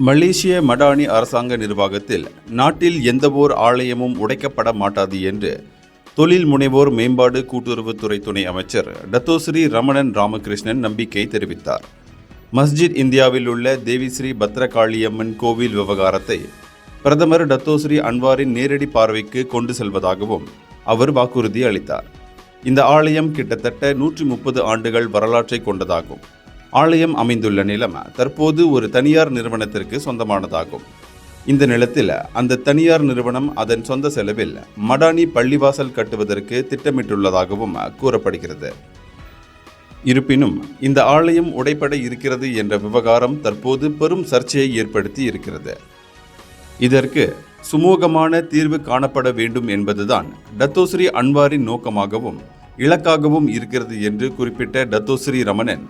மலேசிய மடானி அரசாங்க நிர்வாகத்தில் நாட்டில் எந்தவோர் ஆலயமும் உடைக்கப்பட மாட்டாது என்று தொழில் முனைவோர் மேம்பாடு கூட்டுறவுத்துறை துணை அமைச்சர் டத்தோஸ்ரீ ரமணன் ராமகிருஷ்ணன் நம்பிக்கை தெரிவித்தார். மஸ்ஜித் இந்தியாவில் உள்ள தேவிஸ்ரீ பத்ரகாளியம்மன் கோவில் விவகாரத்தை பிரதமர் டத்தோஸ்ரீ அன்வாரின் நேரடி பார்வைக்கு கொண்டு செல்வதாகவும் அவர் வாக்குறுதி அளித்தார். இந்த ஆலயம் கிட்டத்தட்ட 130 ஆண்டுகள் வரலாற்றை கொண்டதாகும். ஆலயம் அமைந்துள்ள நிலம் தற்போது ஒரு தனியார் நிறுவனத்திற்கு சொந்தமானதாகும். இந்த நிலத்தில் அந்த தனியார் நிறுவனம் அதன் சொந்த செலவில் மடானி பள்ளிவாசல் கட்டுவதற்கு திட்டமிட்டுள்ளதாகவும் கூறப்படுகிறது. இருப்பினும் இந்த ஆலயம் உடைப்பட இருக்கிறது என்ற விவகாரம் தற்போது பெரும் சர்ச்சையை ஏற்படுத்தி இருக்கிறது. இதற்கு சுமூகமான தீர்வு காணப்பட வேண்டும் என்பதுதான் டத்தோஸ்ரீ அன்வாரின் நோக்கமாகவும் இலக்காகவும் இருக்கிறது என்று குறிப்பிட்ட டத்தோஸ்ரீ ரமணன்,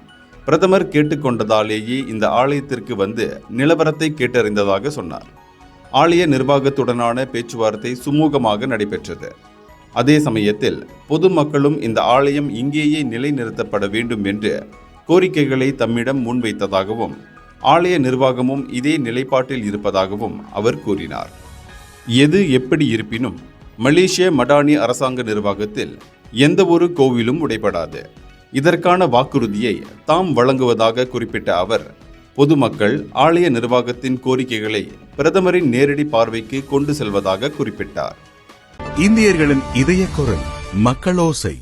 பிரதமர் கேட்டுக்கொண்டதாலேயே இந்த ஆலயத்திற்கு வந்து நிலவரத்தை கேட்டறிந்ததாக சொன்னார். ஆலய நிர்வாகத்துடனான பேச்சுவார்த்தை சுமூகமாக நடைபெற்றது. அதே சமயத்தில் பொதுமக்களும் இந்த ஆலயம் இங்கேயே நிலைநிறுத்தப்பட வேண்டும் என்று கோரிக்கைகளை தம்மிடம் முன்வைத்ததாகவும் ஆலய நிர்வாகமும் இதே நிலைப்பாட்டில் இருப்பதாகவும் அவர் கூறினார். எது எப்படி இருப்பினும் மலேசிய மடானி அரசாங்க நிர்வாகத்தில் எந்த ஒரு கோவிலும் உடைபடாது. இதற்கான வாக்குறுதியை தாம் வழங்குவதாக குறிப்பிட்ட அவர், பொதுமக்கள் ஆலய நிர்வாகத்தின் கோரிக்கைகளை பிரதமரின் நேரடி பார்வைக்கு கொண்டு செல்வதாக குறிப்பிட்டார். இந்தியர்களின் இதய குரல் மக்களோசை.